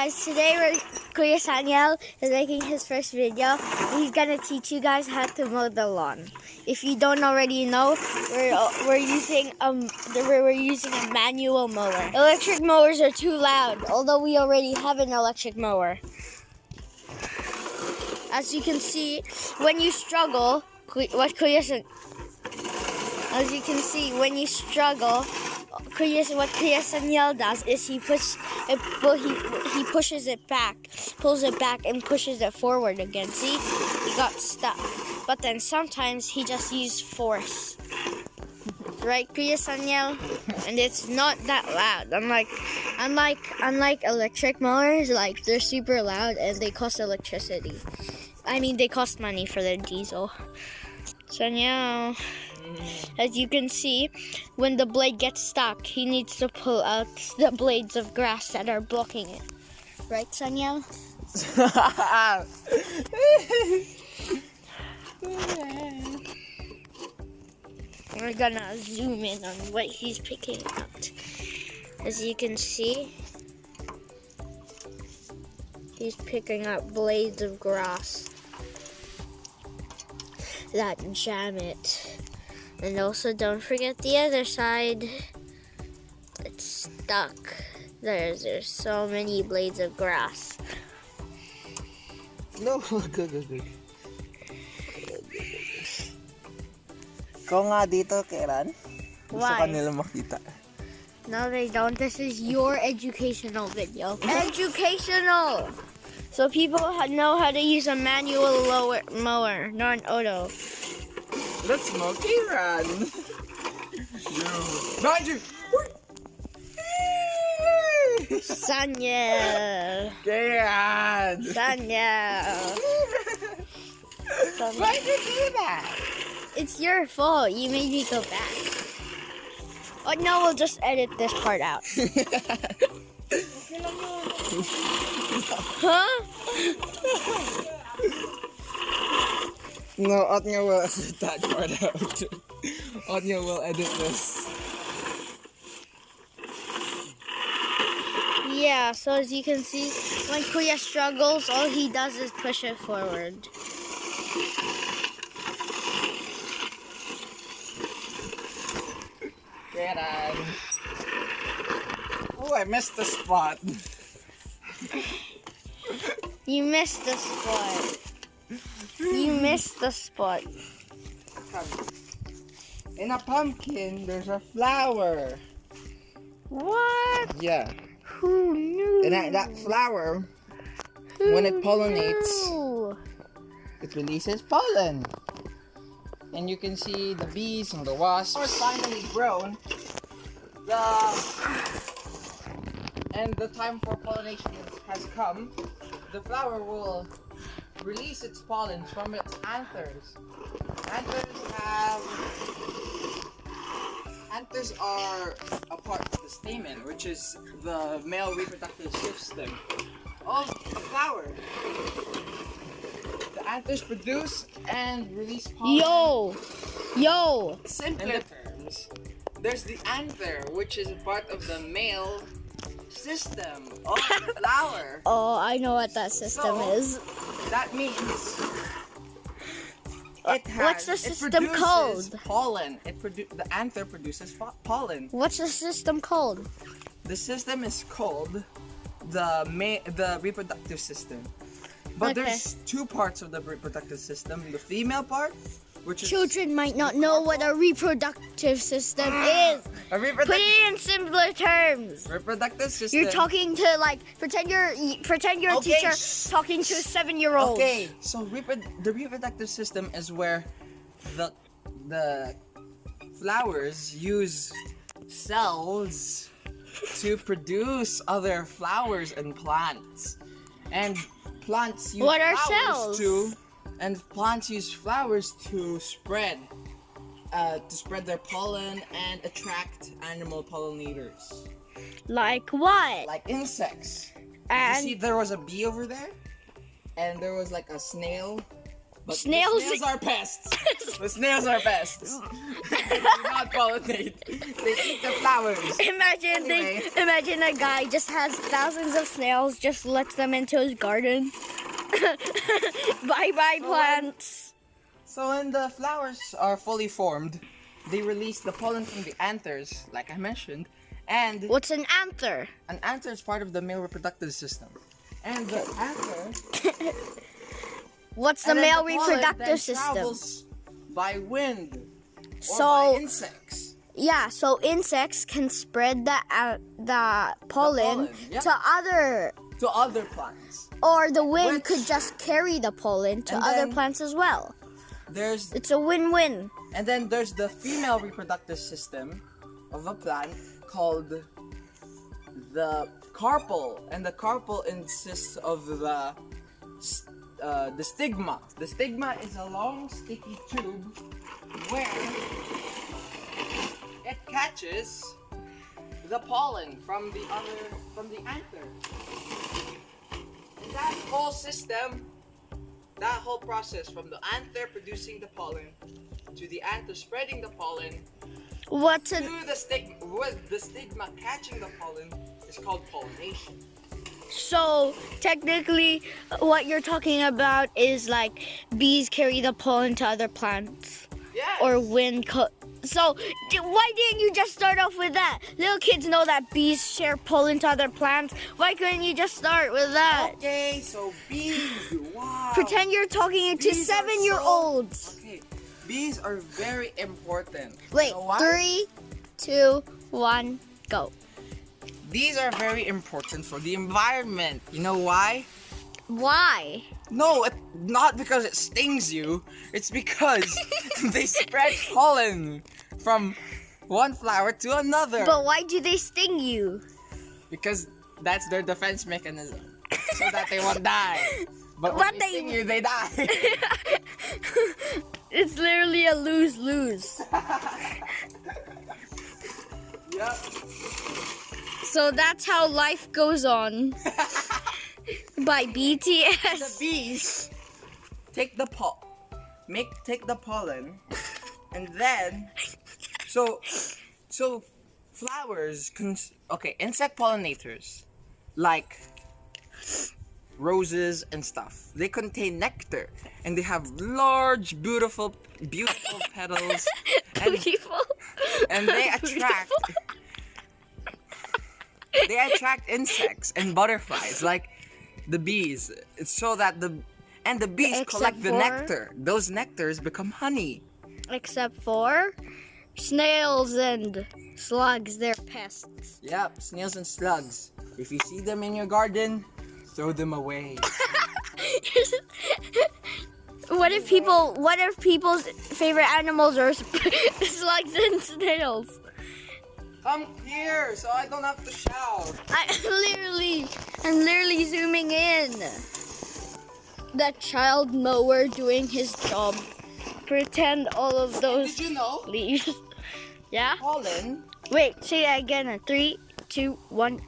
guys, today Kuya Saniel is making his first video. He's gonna teach you guys how to mow the lawn. If you don't already know, we're using a manual mower. Electric mowers are too loud, although we already have an electric mower. As you can see, when you struggle, what Kuya Saniel does is he pushes it back, pulls it back, and pushes it forward again. See, he got stuck. But then sometimes he just uses force, right, Kuya Saniel? And it's not that loud. Unlike electric mowers, like they're super loud and they cost electricity. I mean, they cost money for their diesel. Saniel. As you can see, when the blade gets stuck, he needs to pull out the blades of grass that are blocking it. Right, Saniel? We're gonna zoom in on what he's picking out. As you can see, he's picking up blades of grass that jam it. And also don't forget the other side. It's stuck. There's so many blades of grass. No, good. Ikaw nga dito, Keiran. Gusto Why? ka nila makita. No, they don't. This is your educational video. Educational! So people know how to use a manual mower, not an auto. Let's mow Keiran. Behind you! Saniel! Keiran! Saniel! Why did you do that? It's your fault. You made me go back. Oh no, we'll just edit this part out. Huh? No, Otnya will edit that part out. Otnya will edit this. Yeah, so as you can see, when Kuya struggles, all he does is push it forward. Keiran. Oh, I missed the spot. You missed the spot. You missed the spot. In a pumpkin, there's a flower. What? Yeah. Who knew? And that flower, when it pollinates, it releases pollen. And you can see the bees and the wasps are finally grown. And the time for pollination has come. The flower will release its pollen from its anthers. Anthers are a part of the stamen, which is the male reproductive system of a flower. The anthers produce and release pollen. Yo! Simpler terms, there's the anther, which is a part of the male system of the flower. Oh, I know what that system is. That means What's the system called? Pollen. The anther produces pollen. What's the system called? The system is called the reproductive system. But Okay. there's two parts of the reproductive system. The female part, which is Children might not know what a reproductive system is. a Put it in simpler terms. reproductive system. You're talking to pretend you're a Okay, teacher talking to a 7-year-old. Okay, so the reproductive system is where the flowers use cells to produce other flowers and plants. And plants use What are flowers cells? Plants use flowers to spread their pollen and attract animal pollinators. Like what? Like insects. You And see, there was a bee over there, and there was like a snail But Snails- snails are pests. The snails are pests. They do not pollinate. They eat the flowers. Anyway. Imagine a guy just has thousands of snails, just lets them into his garden. Bye bye plants. So when the flowers are fully formed, they release the pollen from the anthers, like I mentioned, and What's an anther? an anther is part of the male reproductive system. And the anther What's the and then male the pollen then reproductive system? travels by wind or So- by insects. Yeah, so insects can spread the pollen, pollen, yeah. to To other plants. or the wind Which- could just carry the pollen to And other then- plants as well. There's It's a win-win. And then there's the female reproductive system of a plant called the carpel, and the carpel consists of the stigma. The stigma is a long sticky tube where it catches the pollen from the anther. And that whole system, that whole process from the anther producing the pollen to the anther spreading the pollen What's to an the stigma, with the stigma catching the pollen, is called pollination. So technically, what you're talking about is like bees carry the pollen to other plants, Yes. or wind. So why didn't you just start off with that? Little kids know that bees share pollen to other plants. Why couldn't you just start with that? Okay, so bees. Wow. Pretend you're talking to Bees are 7-year-olds. Okay, bees are very important. Wait, You know why? 3, 2, 1, go. These are very important for the environment. You know why? Why? No, not because it stings you. It's because they spread pollen from one flower to another. But why do they sting you? Because that's their defense mechanism, so that they won't die. But But when they- they sting you, they die. It's literally a lose-lose. Yep. So that's how life goes on. By The BTS. bees take the pollen, and then so flowers insect pollinators like roses and stuff, they contain nectar, and they have large beautiful petals, and Beautiful. they attract insects and butterflies like the bees. It's so that the bees Except collect the for- nectar. Those nectars become honey. Except for snails and slugs, they're pests. Yep, snails and slugs. If you see them in your garden, throw them away. What if people's favorite animals are slugs and snails? Come here so I don't have to shout. I'm literally zooming in. That child mower doing his job. Pretend all of those Did you know leaves. Yeah? pollen? Wait, say that again. 3, 2, 1.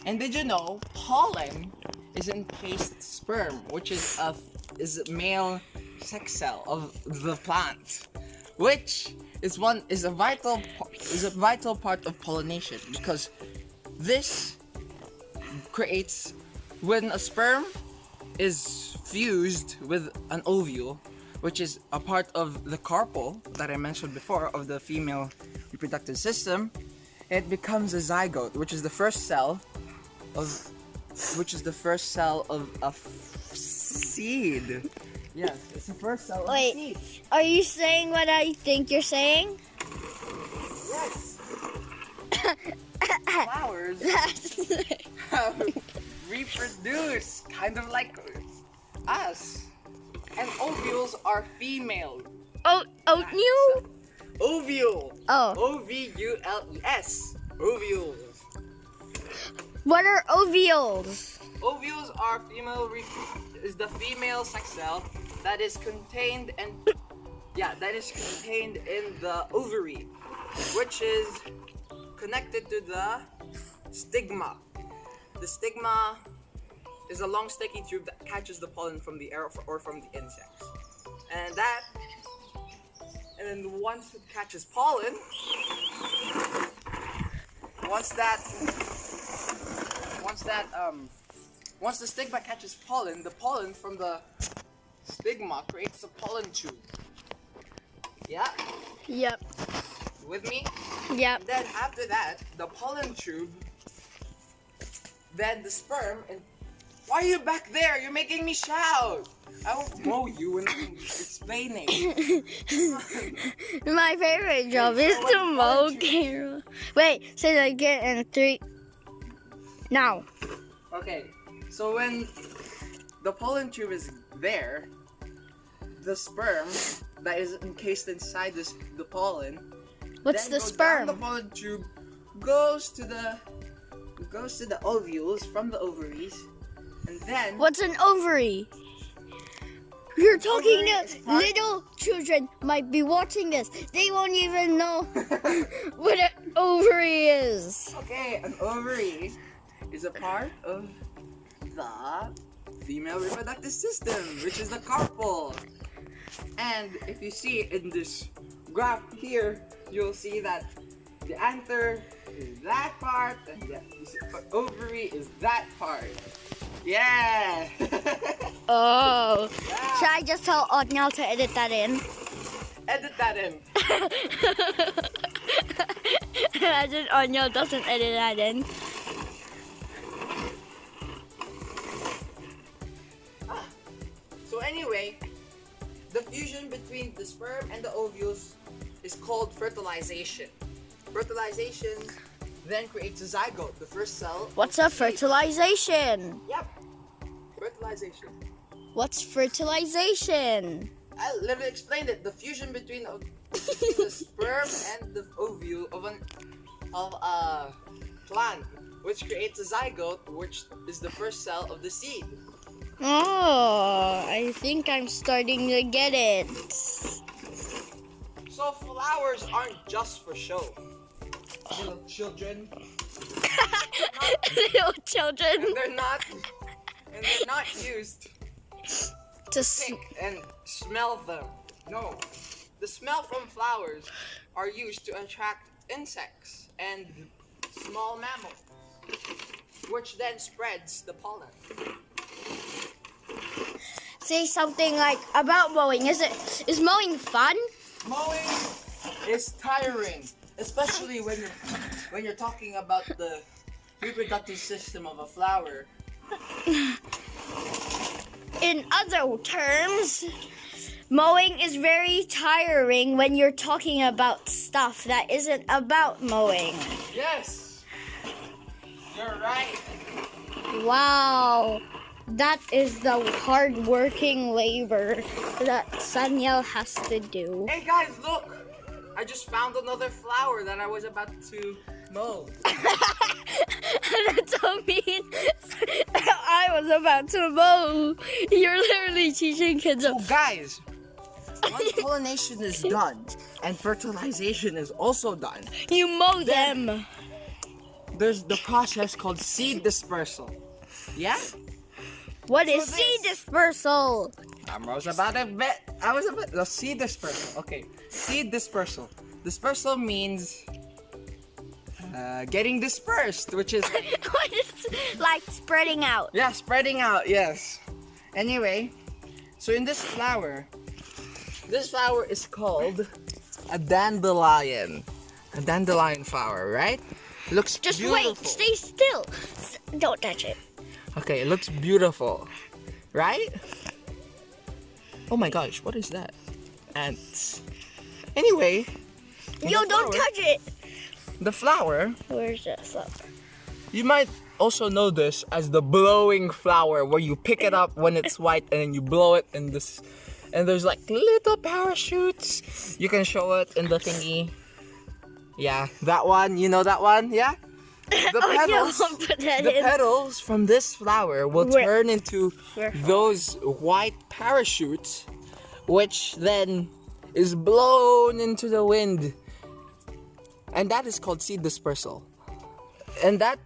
And did you know pollen is encased sperm, which is a male sex cell of the plant, which is a vital part of pollination, because this creates when a sperm is fused with an ovule, which is a part of the carpel that I mentioned before of the female reproductive system. It becomes a zygote, which is the first cell of a seed. Yes, it's the first cell of a Wait. seed. Are you saying what I think you're saying? Yes. Flowers reproduce kind of like us, and ovules are female. Oatmeal? Ovule. Oh. Ovules. Ovules. What are ovules? Ovules are is the female sex cell that is contained in the ovary, which is connected to the stigma. The stigma is a long sticky tube that catches the pollen from the air or from the insects. And then once it catches pollen, once the stigma catches pollen, the pollen from the stigma creates a pollen tube. Yeah, Yep. with me? Yep. Then after that, the pollen tube, then the sperm, and why are you back there? You're making me shout. I won't mow you when I'm explaining. My favorite job is to mow Keiran. Wait, say that again in 3. Now. Okay, so when the pollen tube is there, the sperm that is encased inside the pollen. What's then the goes sperm? Down the pollen tube goes to the ovules from the ovaries, and then What's an ovary? You're talking Ovary is to part- little children might be watching this. They won't even know what an ovary is. Okay, an ovary is a part of the female reproductive system, which is the carpel. And if you see in this graph here, you'll see that the anther is that part, and the ovary is that part. Yeah! Oh. Should I just tell Otniel to edit that in? Edit that in. Imagine Otniel doesn't edit that in. So anyway, the fusion between the sperm and the ovules is called fertilization. Fertilization then creates a zygote, the first cell. What's a fertilization? Yep. Fertilization. What's fertilization? Let me explain it. The fusion between the sperm and the ovule of a plant, which creates a zygote, which is the first cell of the seed. Oh, I think I'm starting to get it. So flowers aren't just for show. Little children. Little children. And they're not used To pick and smell them. No. The smell from flowers are used to attract insects and small mammals, which then spreads the pollen. say something like about mowing. Is mowing fun? Mowing is tiring, especially when you're talking about the reproductive system of a flower. In other terms, mowing is very tiring when you're talking about stuff that isn't about mowing. Yes, you're right. Wow, that is the hard-working labor that Saniel has to do. Hey guys, look! I just found another flower that I was about to mow. That's so mean. I was about to mow. You're literally teaching kids. So guys, once pollination is done and fertilization is also done, You mow them. there's the process called seed dispersal. Yeah? What is So seed this- dispersal? I was about the seed dispersal. Okay, seed dispersal. Dispersal means getting dispersed, which is What is like spreading out? yeah, spreading out. Yes. Anyway, so in this flower is called a dandelion. A dandelion flower, right? It looks Just beautiful. wait, stay still. Don't touch it. Okay, it looks beautiful, right? Oh my gosh, what is that? Ants. Anyway, Yo, don't touch it. the flower, Where's that flower? you might also know this as the blowing flower, where you pick it up when it's white and then you blow it and there's like little parachutes. You can show it in the thingy. Yeah, that one, you know that one, yeah? The Oh, petals, no, put that the in. petals from this flower will Where- turn into where- those white parachutes, which then is blown into the wind. And that is called seed dispersal. And that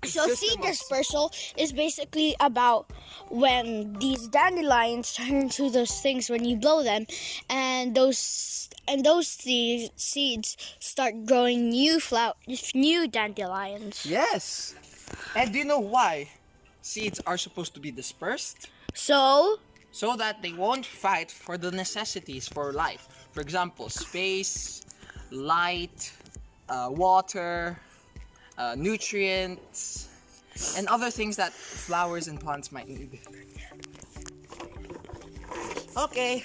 So seed system of- dispersal is basically about when these dandelions turn into those things when you blow them, and those seeds start growing new dandelions. Yes. And do you know why seeds are supposed to be dispersed? So So that they won't fight for the necessities for life. For example, space, light, water, nutrients, and other things that flowers and plants might need. Okay,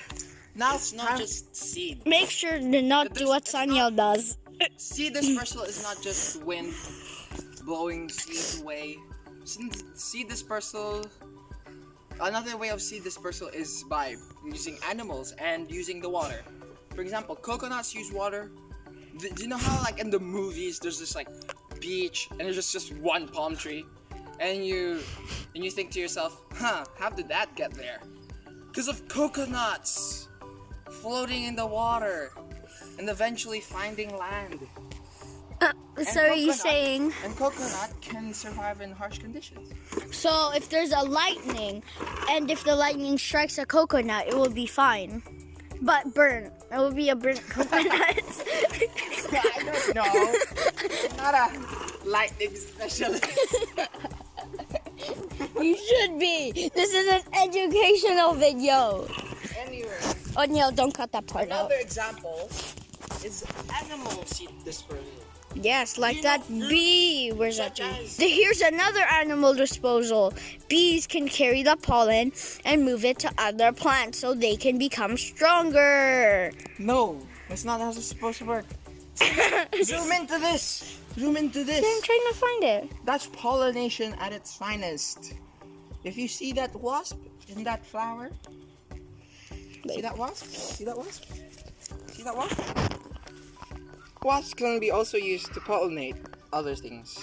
now it's not just seed. make sure to not do what Saniel does. Seed dispersal is not just wind blowing seeds away. Seed dispersal, another way of seed dispersal is by using animals and using the water. For example, coconuts use water. Do you know how like in the movies there's this like beach and there's just one palm tree, and you think to yourself, how did that get there? Because of coconuts floating in the water and eventually finding land. So are you saying? And coconut can survive in harsh conditions. So if there's a lightning, and if the lightning strikes a coconut, it will be fine. But burn. It will be a burnt coconut. I don't know. I'm not a lightning specialist. You should be. This is an educational video. Anyway, Oh no, don't cut that part out. another example is animal seed dispersal. Yes, like You that know, bee. Where's that such bee? as- Here's another animal disposal. Bees can carry the pollen and move it to other plants so they can become stronger. No, that's not how it's supposed to work. Zoom into this. Zoom into I'm this. trying to find it. That's pollination at its finest. If you see that wasp in that flower, see that wasp? See that wasp? See that wasp? Wasps can be also used to pollinate other things.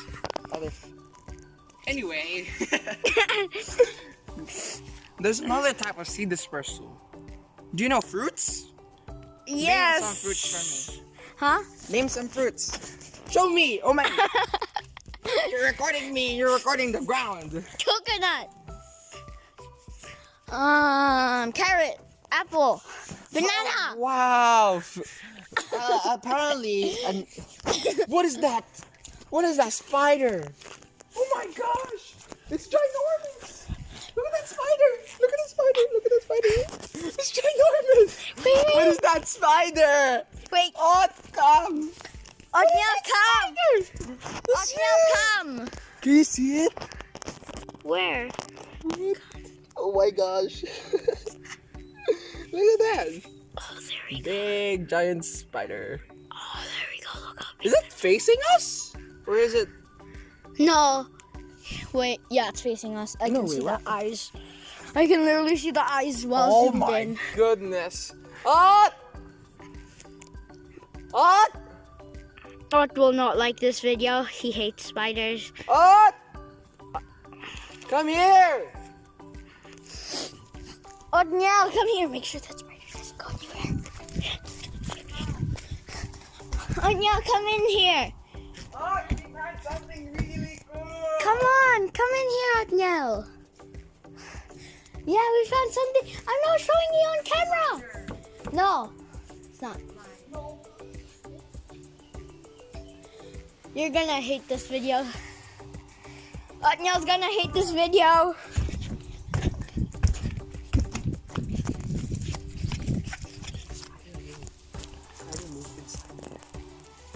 Anyway, there's another type of seed dispersal. Do you know fruits? Yes. Name some fruits for me. Huh? Name some fruits. Show me. Oh my. You're recording me. You're recording the ground. Coconut. Carrot. Apple. Banana. Wow. Apparently, what is that? What is that spider? Oh my gosh! It's ginormous! Look at that spider! Look at that spider! Look at that spider! It's ginormous! Wait. What is that spider? Wait. Oh, come! Oatmeal, come. Let's see Oatmeal, it. come. Can you see it? Where? Oh my gosh! Look at that! Oh, there we go. Big giant spider. Oh, there we go. Look up. Is it facing us? Or is it? No. Wait. Yeah, it's facing us. I No, can wait, see what? the eyes. I can literally see the eyes while Oh zoomed my in. goodness. Oh! Oh! Ot will not like this video. He hates spiders. Oh! Come here! Oatmeal, come here. Make sure that spider doesn't go anywhere. Oatmeal, come in here. Oh, we found something really cool! Come on, come in here, Oatmeal. Yeah, we found something. I'm not showing you on camera. No, it's not. You're gonna hate this video. Oatmeal's gonna hate this video.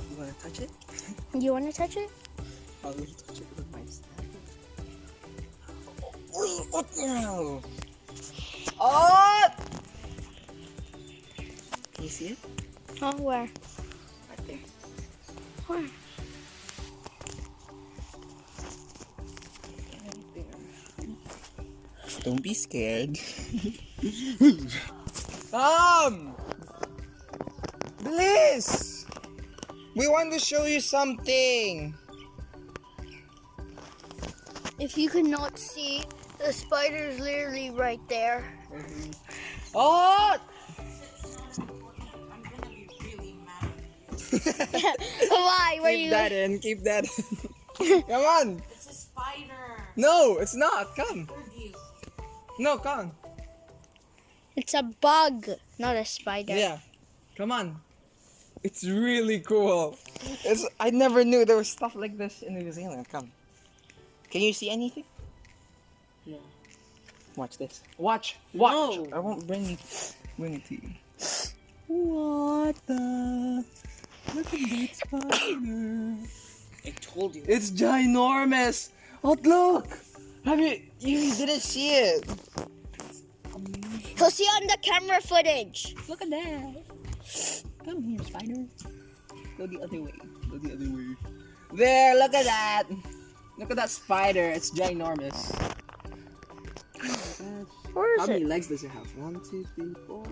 You wanna touch it? You wanna touch it? I'll touch it with my snap. Oh no! Oh! Can you see it? Oh, where? Right there. Where? Don't be scared. Bliss! We want to show you something. If you cannot see, the spider's literally right there. Oh! I'm gonna be really mad. Why? Were Keep you? that in. Keep that in. Come on. It's a No, it's not. Come. No, come. It's a bug, not a spider. Yeah. Come on. It's really cool. I never knew there was stuff like this in New Zealand. Come. Can you see anything? No. Watch this. Watch. Watch. No. I won't bring it to you. What the? Look at that spider. I told you. It's ginormous. Oh, look. You didn't see it. He'll see on the camera footage. Look at that. Come here, spider. Go the other way. Go the other way. There, look at that. Look at that spider. It's ginormous. Where How is many it? legs does it have? 1, 2, 3, 4.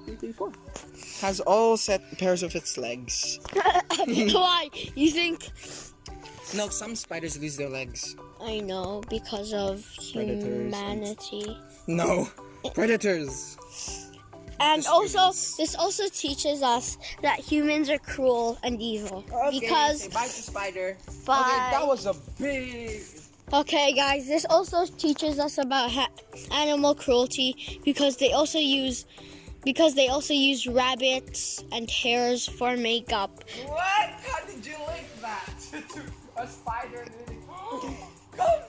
2, 3, 4. Has all set pairs of its legs. Why? You think? No, some spiders lose their legs. I know, because of Predators and- humanity. No, predators. And Just also, humans. this also teaches us that humans are cruel and evil. Because, say bye to spider. Bye. Okay, that was a big. okay guys, this also teaches us about animal cruelty because they also use rabbits and hares for makeup. What? How did you link that to a spider? Come.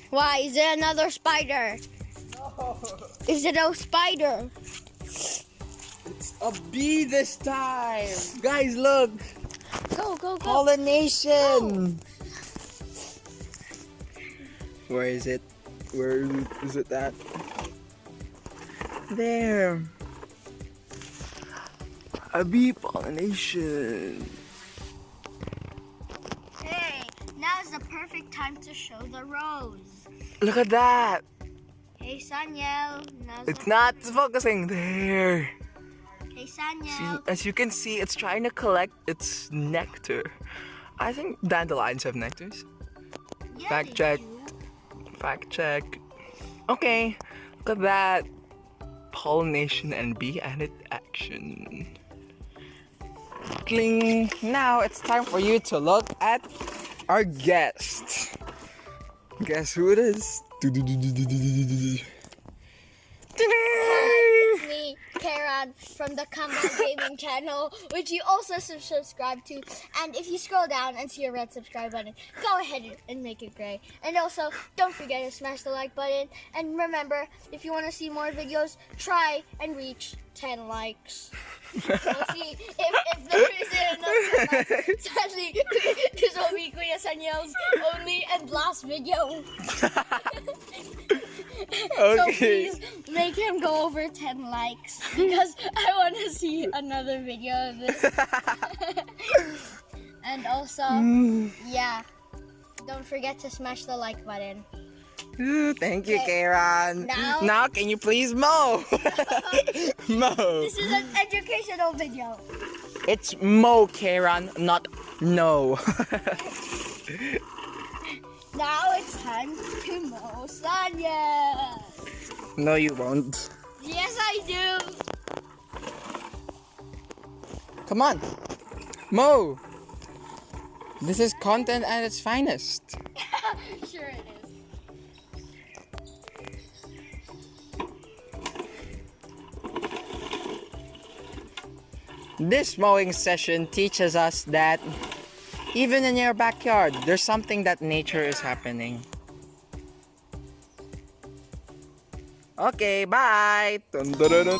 Why? Is it another spider? No. Is it a spider? It's a bee this time. Guys, look. Go. Pollination. Where is it? Where is it at? There. A bee pollination. Hey, now's the perfect time to show the rose. Look at that. Hey, Saniel. It's not focusing there. Hey, See, Saniel. as you can see, it's trying to collect its nectar. I think dandelions have nectars. Yeah, Fact they check. do. Fact check. Okay, look at that. Pollination and bee added action. Cling. Now it's time for you to look at our guest. Guess who it is? It's me, Keiran, from the KAMB-AL gaming channel, which you also subscribe to. And if you scroll down and see a red subscribe button, go ahead and make it gray. And also, don't forget to smash the like button. And remember, if you want to see more videos, try and reach 10 likes. We'll see if there isn't enough 10 likes. Sadly, this will be Kuya Saniel's only and last video. So please make him go over 10 likes because I want to see another video of this. And also, yeah, don't forget to smash the like button. Thank you, Okay. Keiran. Now- Can you please mow? Mow. This is an educational video. It's mow, Keiran, not no. Now it's time to mow Sanya. No, you won't. Yes, I do. Come on. Mow. This is content at its finest. Sure it is. This mowing session teaches us that even in your backyard, there's something that nature is happening. Okay, bye. Dun, dun, dun, dun.